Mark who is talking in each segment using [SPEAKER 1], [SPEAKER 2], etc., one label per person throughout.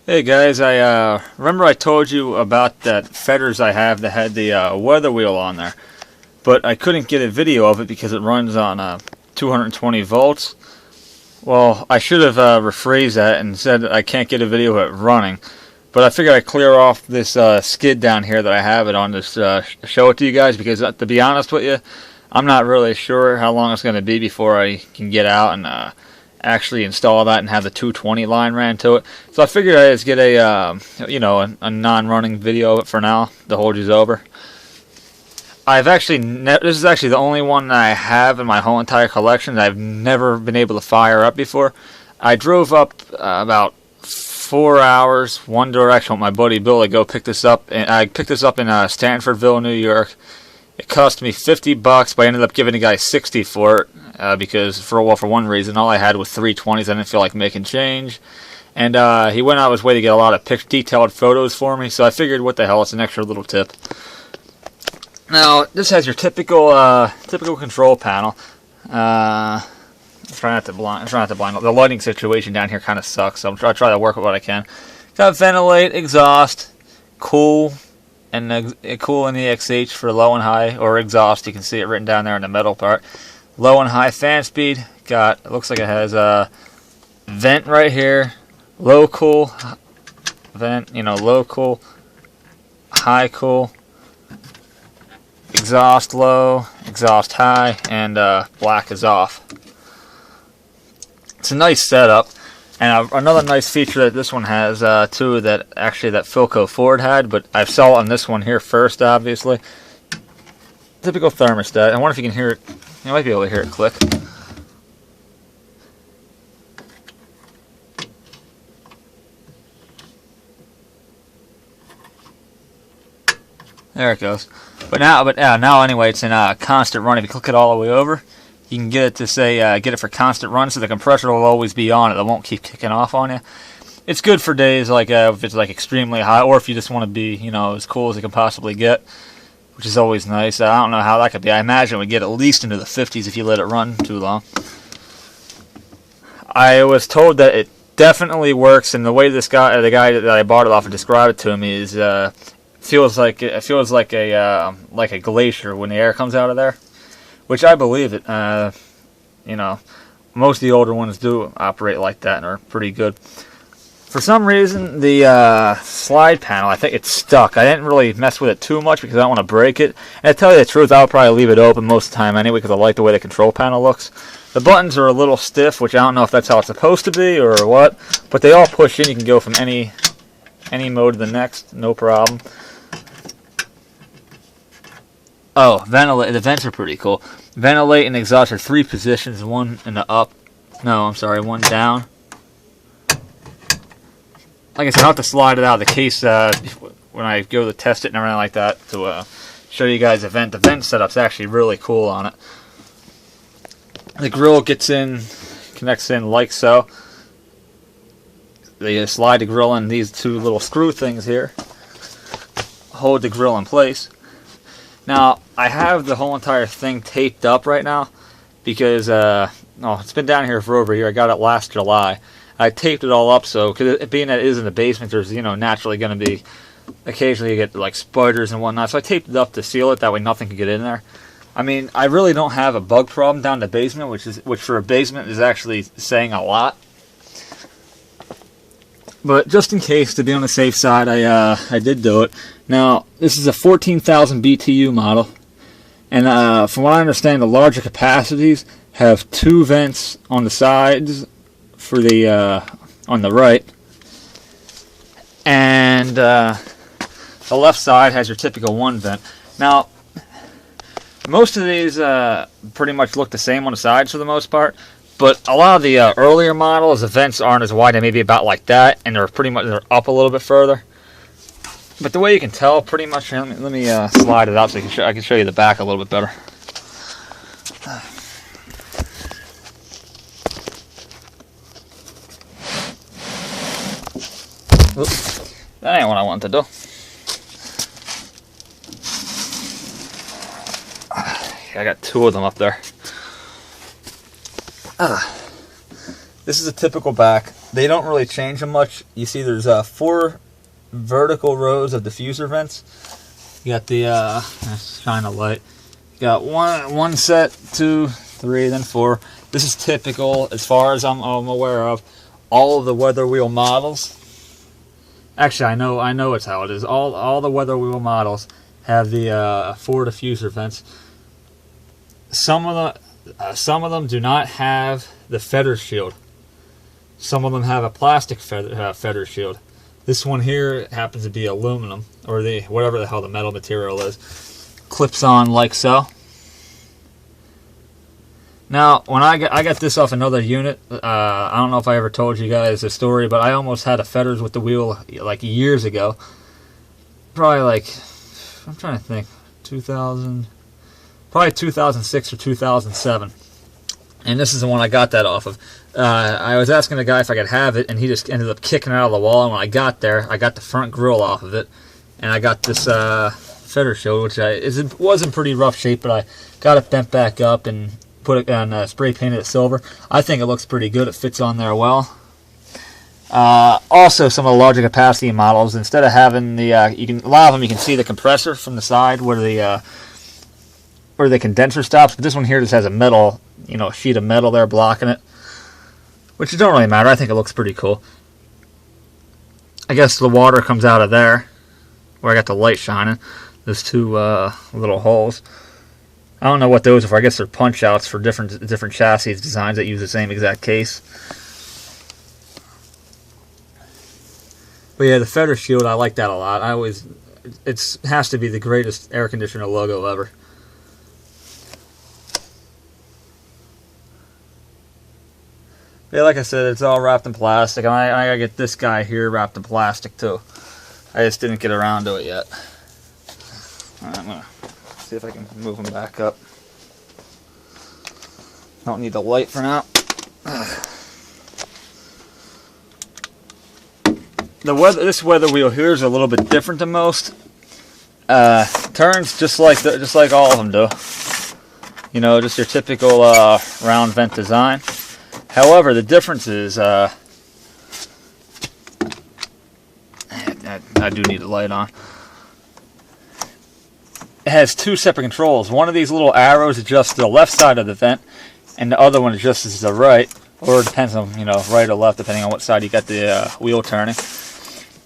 [SPEAKER 1] Hey guys, I remember I told you about that fetters I have that had the weather wheel on there, but I couldn't get a video of it because it runs on 220 volts. Well, I should have rephrased that and said that I can't get a video of it running, but I figured I'd clear off this skid down here that I have it on to show it to you guys, because to be honest with you, I'm not really sure how long it's going to be before I can get out and actually install that and have the 220 line ran to it. So I figured I'd just get a a non-running video of it for now to hold you over. I've actually this is actually the only one that I have in my whole entire collection that I've never been able to fire up before. I drove up about 4 hours one direction with my buddy Bill to go pick this up, and I picked this up in Stanfordville, New York. It cost me $50, but I ended up giving the guy $60 for it because, for one reason, all I had was 320s. I didn't feel like making change, and he went out of his way to get a lot of detailed photos for me. So I figured, what the hell, it's an extra little tip. Now, this has your typical control panel. Try not to blind. The lighting situation down here kind of sucks, so I'm trying to work with what I can. Got ventilate, exhaust, cool. And cool and EXH for low and high, or exhaust. You can see it written down there in the metal part. Low and high fan speed. It looks like it has a vent right here. Low cool vent, low cool, high cool, exhaust low, exhaust high, and black is off. It's a nice setup. And another nice feature that this one has, too, that Philco Ford had, but I've saw it on this one here first, obviously. Typical thermostat. I wonder if you can hear it. You might be able to hear it click. There it goes. But now anyway, it's in constant run. If you click it all the way over, you can get it to say, get it for constant run, so the compressor will always be on it. It won't keep kicking off on you. It's good for days like if it's like extremely hot, or if you just want to be, as cool as it can possibly get, which is always nice. I don't know how that could be. I imagine it would get at least into the 50s if you let it run too long. I was told that it definitely works, and the way the guy that I bought it off and described it to me is feels like a glacier when the air comes out of there. Which I believe it. Most of the older ones do operate like that and are pretty good. For some reason, the slide panel, I think it's stuck. I didn't really mess with it too much because I don't want to break it. And to tell you the truth, I'll probably leave it open most of the time anyway because I like the way the control panel looks. The buttons are a little stiff, which I don't know if that's how it's supposed to be or what. But they all push in. You can go from any mode to the next, no problem. Oh, ventilate. The vents are pretty cool. Ventilate and exhaust are 3 positions. One in the up. No, I'm sorry, one down. Like I said, I'll have to slide it out of the case when I go to test it and everything like that to show you guys the vent. The vent setup's actually really cool on it. The grill connects in like so. They slide the grill in. These 2 little screw things here hold the grill in place. Now, I have the whole entire thing taped up right now because it's been down here for over a year. I got it last July. I taped it all up so, because being that it is in the basement, there's naturally going to be, occasionally you get like spiders and whatnot. So I taped it up to seal it, that way nothing can get in there. I mean, I really don't have a bug problem down the basement, which for a basement is actually saying a lot. But just in case, to be on the safe side, I did do it. Now, this is a 14,000 BTU model, and from what I understand, the larger capacities have 2 vents on the sides for the on the right, and the left side has your typical 1 vent. Now, most of these pretty much look the same on the sides for the most part. But a lot of the earlier models, the vents aren't as wide. They may be about like that, and they're up a little bit further. But the way you can tell, pretty much, let me slide it out so I can show you the back a little bit better. Oops, that ain't what I wanted to do. I got 2 of them up there. This is a typical back. they don't really change them much. You see there's 4 vertical rows of diffuser vents. You got the, shine a light. You got one set, 2, 3, then 4. This is typical, as far as I'm aware of, all of the weather wheel models. Actually, I know it's how it is. All the weather wheel models have the 4 diffuser vents. Some of them do not have the feather shield. Some of them have a plastic feather shield. This one here happens to be aluminum, or the whatever the hell the metal material is. Clips on like so. Now, when I got this off another unit, I don't know if I ever told you guys the story, but I almost had a feathers with the wheel like years ago. Probably like, I'm trying to think, probably 2006 or 2007. And this is the one I got that off of. I was asking the guy if I could have it, and he just ended up kicking it out of the wall. And when I got there, I got the front grill off of it, and I got this feather shield, which was in pretty rough shape, but I got it bent back up and put it on spray painted it silver. I think it looks pretty good. It fits on there well. Also, some of the larger capacity models, instead of having the a lot of them you can see the compressor from the side where the condenser stops, but this one here just has a metal, sheet of metal there blocking it, which it don't really matter. I think it looks pretty cool. I guess the water comes out of there where I got the light shining. There's 2 little holes. I don't know what those are for. I guess they're punch outs for different chassis designs that use the same exact case. But yeah, the feather shield, I like that a lot. It has to be the greatest air conditioner logo ever. Yeah, like I said, it's all wrapped in plastic, and I gotta get this guy here wrapped in plastic too. I just didn't get around to it yet. Alright, I'm gonna see if I can move them back up. Don't need the light for now. This weather wheel here is a little bit different than most. Turns just like all of them do. Just your typical round vent design. However, the difference is I do need a light on. It has 2 separate controls. One of these little arrows adjusts to the left side of the vent, and the other one adjusts to the right, or it depends on right or left depending on what side you got the wheel turning.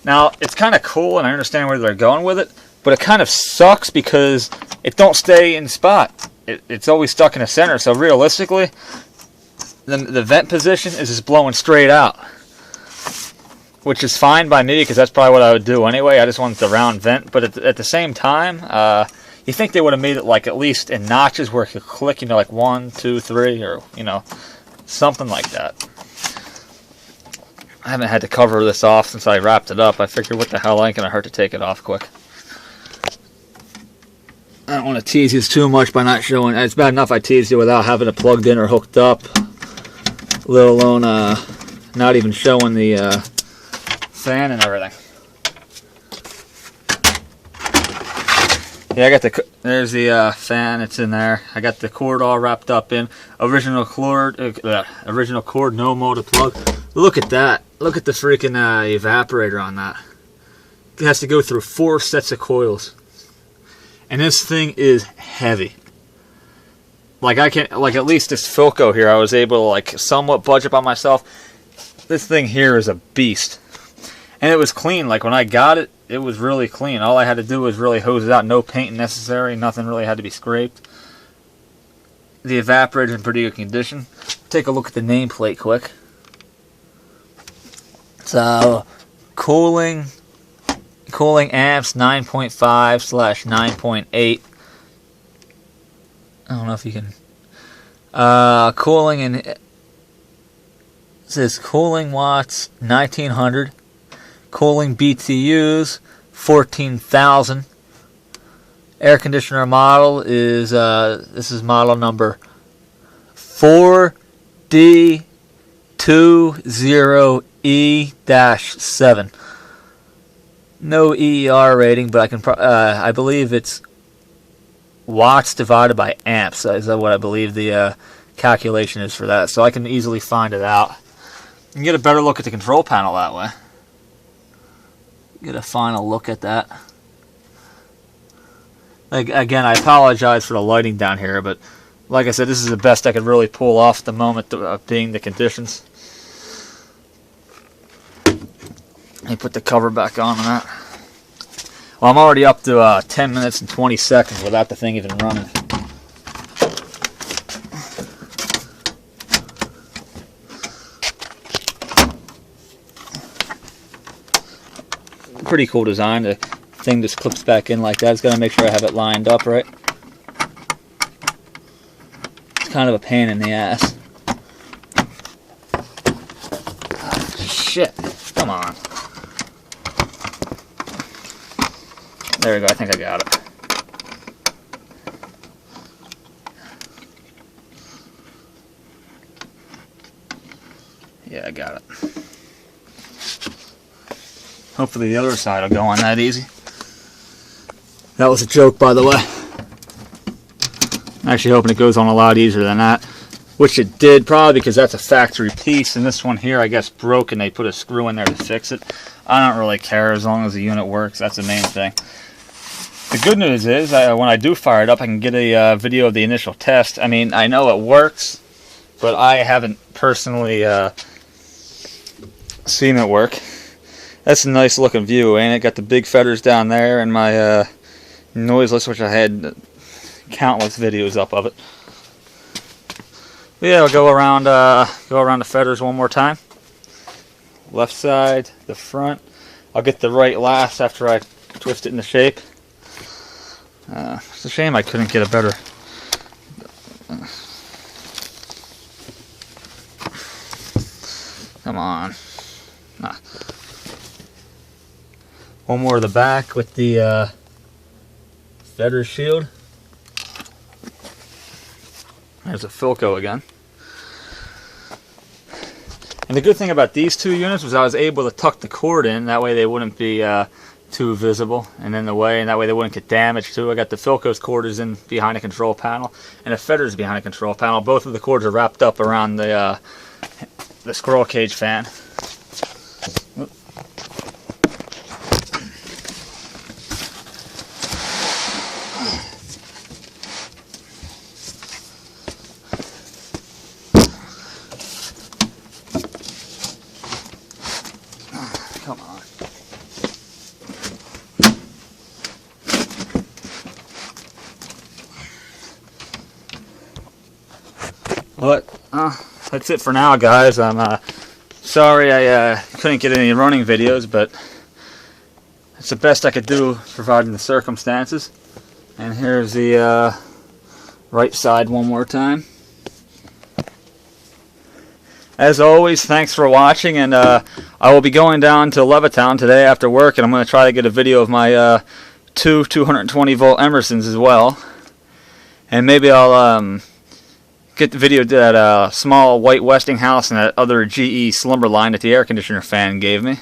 [SPEAKER 1] Now, it's kind of cool, and I understand where they're going with it, but it kind of sucks because it don't stay in spot. It's always stuck in the center, so realistically, the vent position is just blowing straight out, which is fine by me because that's probably what I would do anyway. I just want the round vent, but at the same time, you think they would have made it like at least in notches where it could click, like 1, 2, 3, or something like that. I haven't had to cover this off since I wrapped it up. I figured, what the hell, ain't gonna hurt to take it off quick. I don't want to tease you too much by not showing. It's bad enough I teased you without having it plugged in or hooked up, let alone not even showing the fan and everything. Yeah, there's the fan. It's in there. I got the cord all wrapped up in original cord, no motor plug. Look at that. Look at the freaking evaporator on that. It has to go through 4 sets of coils, and this thing is heavy. Like at least this Filco here, I was able to somewhat budget by myself. This thing here is a beast. And it was clean. Like when I got it, it was really clean. All I had to do was really hose it out. No paint necessary. Nothing really had to be scraped. The evaporator is in pretty good condition. Take a look at the nameplate quick. So, cooling amps 9.5/9.8. I don't know if you can. Cooling and it says cooling watts 1900. Cooling BTUs 14,000. Air conditioner model is this is model number 4D20E-7. No EER rating, but I believe it's watts divided by amps. Is that what I believe the calculation is for that? So I can easily find it out. You can get a better look at the control panel that way. Get a final look at that. Like, again, I apologize for the lighting down here, but like I said, this is the best I could really pull off at the moment of being the conditions. Let me put the cover back on that. Well, I'm already up to 10 minutes and 20 seconds without the thing even running. Pretty cool design. The thing just clips back in like that. It's got to make sure I have it lined up right. It's kind of a pain in the ass. Oh, shit. Come on. There we go. I think I got it. Yeah, I got it. Hopefully the other side will go on that easy. That was a joke, by the way. I'm actually hoping it goes on a lot easier than that. Which it did, probably because that's a factory piece. And this one here, I guess, broke and they put a screw in there to fix it. I don't really care as long as the unit works. That's the main thing. The good news is, when I do fire it up, I can get a video of the initial test. I mean, I know it works, but I haven't personally seen it work. That's a nice looking view, ain't it? Got the big feathers down there and my noiseless, which I had countless videos up of it. But yeah, I'll go around the feathers one more time. Left side, the front. I'll get the right last after I twist it into shape. It's a shame I couldn't get a better. Come on. Nah. One more of the back with the feather shield. There's a Philco again. And the good thing about these two units was I was able to tuck the cord in. That way they wouldn't be too visible and in the way, and that way they wouldn't get damaged too. I got the Philco's cord is in behind the control panel, and the feathers behind the control panel. Both of the cords are wrapped up around the squirrel cage fan. Come on. But that's it for now, guys. I'm sorry I couldn't get any running videos, but it's the best I could do providing the circumstances. And here's the right side one more time. As always, thanks for watching, and I will be going down to Levittown today after work, and I'm going to try to get a video of my two 220-volt Emersons as well. And maybe I'll get the video of that small white Westinghouse and that other GE Slumberline that the air conditioner fan gave me.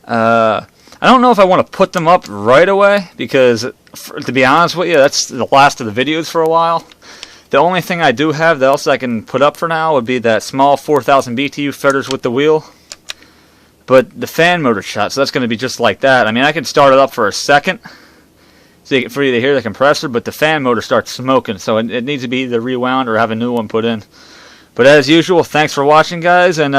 [SPEAKER 1] I don't know if I want to put them up right away, because to be honest with you, that's the last of the videos for a while. The only thing I do have that else I can put up for now would be that small 4000 BTU feathers with the wheel. But the fan motor shot, so that's going to be just like that. I mean, I can start it up for a second for you to hear the compressor, but the fan motor starts smoking, so it needs to be either rewound or have a new one put in. But as usual, thanks for watching, guys, and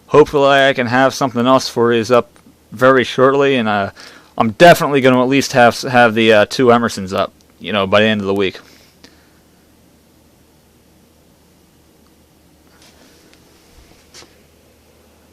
[SPEAKER 1] hopefully I can have something else for you up very shortly, and I'm definitely going to at least have the two Emersons up, by the end of the week.